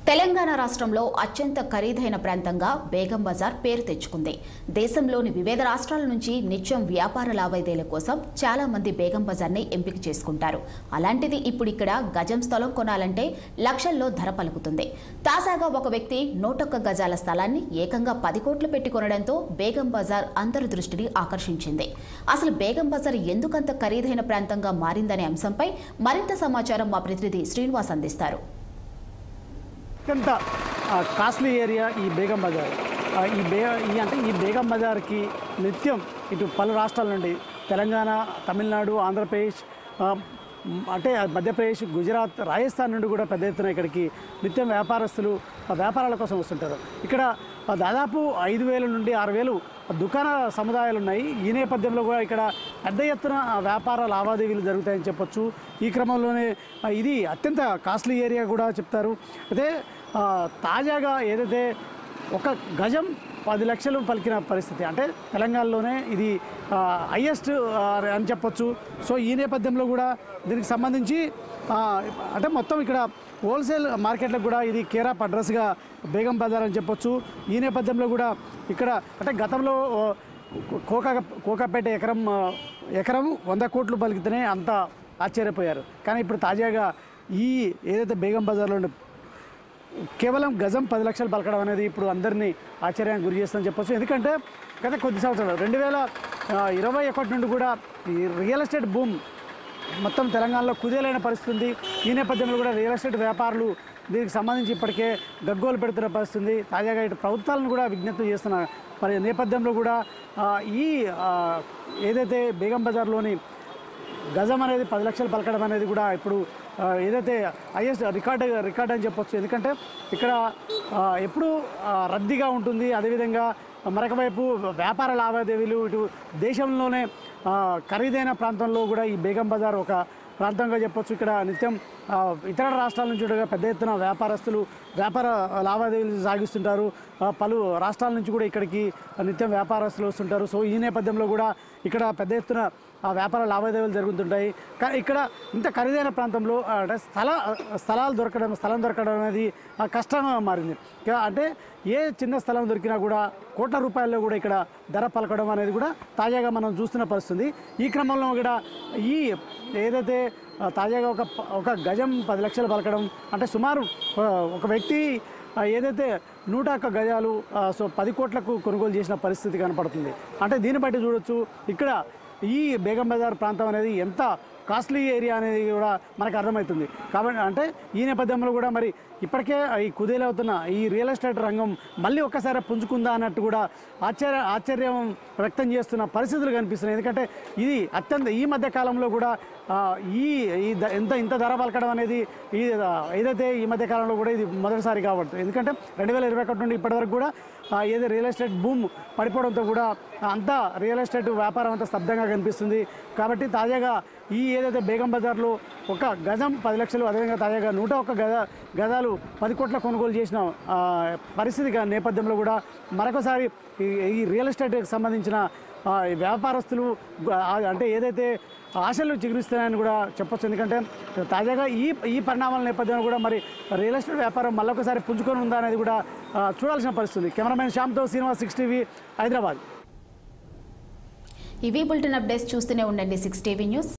తెలంగాణ రాష్ట్రంలో అత్యంత ఖరీదైన ప్రాంతంగా బేగం బజార్ పేరు తెచ్చుకుంది. దేశంలోని వివిధ రాష్ట్రాల నుంచి నిత్యం వ్యాపార లావాదేవీల కోసం చాలా మంది బేగం బజార్ని ఎంపిక చేసుకుంటారు. అలాంటిది ఇప్పుడు ఇక్కడ గజం స్థలం కొనాలంటే లక్షల్లో ధర పలుకుతుంది. తాజాగా ఒక వ్యక్తి 101 గజాల స్థలాన్ని ఏకంగా 10 కోట్లు పెట్టి కొనడంతో బేగం బజార్ అందరి దృష్టిని ఆకర్షించింది. అసలు బేగం బజార్ ఎందుకంత ఖరీదైన ప్రాంతంగా మారిందనే అంశంపై మరింత సమాచారం మా ప్రతినిధి శ్రీనివాస్ అందిస్తారు. అత్యంత కాస్ట్లీ ఏరియా ఈ బేగం బజార్. ఈ బేగం బజార్కి నిత్యం ఇటు పలు రాష్ట్రాల నుండి తెలంగాణ, తమిళనాడు, ఆంధ్రప్రదేశ్, అంటే మధ్యప్రదేశ్, గుజరాత్, రాజస్థాన్ నుండి కూడా పెద్ద ఎత్తున ఇక్కడికి నిత్యం వ్యాపారస్తులు వ్యాపారాల కోసం వస్తుంటారు. ఇక్కడ దాదాపు 5,000 నుండి 6,000 దుకాణ సముదాయాలు ఉన్నాయి. ఈ నేపథ్యంలో కూడా ఇక్కడ పెద్ద ఎత్తున వ్యాపార లావాదేవీలు జరుగుతాయని చెప్పొచ్చు. ఈ క్రమంలోనే ఇది అత్యంత కాస్ట్లీ ఏరియా కూడా చెప్తారు. అయితే తాజాగా ఏదైతే ఒక గజం 10 లక్షలు పలికిన పరిస్థితి, అంటే తెలంగాణలోనే ఇది హైయెస్ట్ అని చెప్పొచ్చు. సో ఈ నేపథ్యంలో కూడా దీనికి సంబంధించి అంటే మొత్తం ఇక్కడ హోల్సేల్ మార్కెట్లకు కూడా ఇది కేర్ ఆఫ్ అడ్రస్గా బేగం బజార్ అని చెప్పొచ్చు. ఈ నేపథ్యంలో కూడా ఇక్కడ అంటే గతంలో కోకాపేట ఎకరం 100 కోట్లు పలికితేనే అంత ఆశ్చర్యపోయారు. కానీ ఇప్పుడు తాజాగా ఈ ఏదైతే బేగం బజార్లో కేవలం గజం 10 లక్షలు పలకడం అనేది ఇప్పుడు అందరినీ ఆశ్చర్యానికి గురి చేస్తుందని చెప్పొచ్చు. ఎందుకంటే గత కొద్ది సంవత్సరాలు 2021 నుండి కూడా ఈ రియల్ ఎస్టేట్ బూమ్ మొత్తం తెలంగాణలో కుదేలైన పరిస్థితి ఉంది. ఈ నేపథ్యంలో కూడా రియల్ ఎస్టేట్ వ్యాపారులు దీనికి సంబంధించి ఇప్పటికే గగ్గోలు పెడుతున్న పరిస్థితి ఉంది. తాజాగా ఇటు ప్రభుత్వాలను కూడా విజ్ఞప్తి చేస్తున్న నేపథ్యంలో కూడా ఈ ఏదైతే బేగం బజార్లోని గజం అనేది 10 లక్షలు పలకడం అనేది కూడా ఇప్పుడు ఏదైతే హైయెస్ట్ రికార్డ్ అని చెప్పొచ్చు. ఎందుకంటే ఇక్కడ ఎప్పుడు రద్దీగా ఉంటుంది. అదేవిధంగా మరొక వైపు వ్యాపార లావాదేవీలు ఇటు దేశంలోనే ఖరీదైన ప్రాంతంలో కూడా ఈ బేగం బజార్ ఒక ప్రాంతంగా చెప్పొచ్చు. ఇక్కడ నిత్యం ఇతర రాష్ట్రాల నుంచి కూడా పెద్ద ఎత్తున వ్యాపారస్తులు వ్యాపార లావాదేవీలు సాగిస్తుంటారు. పలు రాష్ట్రాల నుంచి కూడా ఇక్కడికి నిత్యం వ్యాపారస్తులు వస్తుంటారు. సో ఈ నేపథ్యంలో కూడా ఇక్కడ పెద్ద ఎత్తున వ్యాపార లావాదేవీలు జరుగుతుంటాయి. కానీ ఇక్కడ ఇంత ఖరీదైన ప్రాంతంలో స్థలం దొరకడం అనేది కష్టంగా మారింది. అంటే ఏ చిన్న స్థలం దొరికినా కూడా కోట్ల రూపాయల్లో కూడా ఇక్కడ ధర పలకడం అనేది కూడా తాజాగా మనం చూస్తున్న పరిస్థితి. ఈ క్రమంలో కూడా ఈ ఏదైతే తాజాగా ఒక గజం 10 లక్షలు పలకడం అంటే సుమారు ఒక వ్యక్తి ఏదైతే 101 గజాలు 10 కోట్లకు కొనుగోలు చేసిన పరిస్థితి కనపడుతుంది. అంటే దీన్ని బట్టి చూడొచ్చు ఇక్కడ ఈ బేగం బజార్ ప్రాంతం అనేది ఎంత కాస్ట్లీ ఏరియా అనేది కూడా మనకు అర్థమవుతుంది. కాబట్టి అంటే ఈ నేపథ్యంలో కూడా మరి ఇప్పటికే ఈ కుదేలవుతున్న ఈ రియల్ ఎస్టేట్ రంగం మళ్ళీ ఒక్కసారి పుంజుకుందా అన్నట్టు కూడా ఆశ్చర్యం వ్యక్తం చేస్తున్న పరిస్థితులు కనిపిస్తున్నాయి. ఎందుకంటే ఇది ఈ మధ్య కాలంలో కూడా ఇంత ధర పలకడం అనేది ఏదైతే ఈ మధ్య కాలంలో కూడా ఇది మొదటిసారి కాబట్టి. ఎందుకంటే 2021 నుండి ఇప్పటివరకు కూడా ఏదో రియల్ ఎస్టేట్ బూమ్ పడిపోవడంతో కూడా అంతా రియల్ ఎస్టేట్ వ్యాపారం అంతా స్తబ్దంగా కనిపిస్తుంది. కాబట్టి తాజాగా ఈ ఏదైతే బేగం బజార్లో ఒక గజం 10 లక్షలు, అదేవిధంగా తాజాగా 101 గజాలు 10 కోట్ల కొనుగోలు చేసిన పరిస్థితి నేపథ్యంలో కూడా మరొకసారి ఈ రియల్ ఎస్టేట్కి సంబంధించిన వ్యాపారస్తులు అంటే ఏదైతే ఆశలు చిగురిస్తున్నాయని కూడా చెప్పొచ్చు. ఎందుకంటే తాజాగా ఈ పరిణామాల నేపథ్యంలో కూడా మరి రియల్ ఎస్టేట్ వ్యాపారం మళ్ళొకసారి పుంజుకొని ఉందా అనేది కూడా చూడాల్సిన పరిస్థితి. కెమెరామెన్ శ్యామ్తో శ్రీనివాస్, 6 టీవీ, హైదరాబాద్. ఇవి బులెటిన్ అప్డేట్స్. చూస్తూనే ఉండండి 6 టీవీ న్యూస్.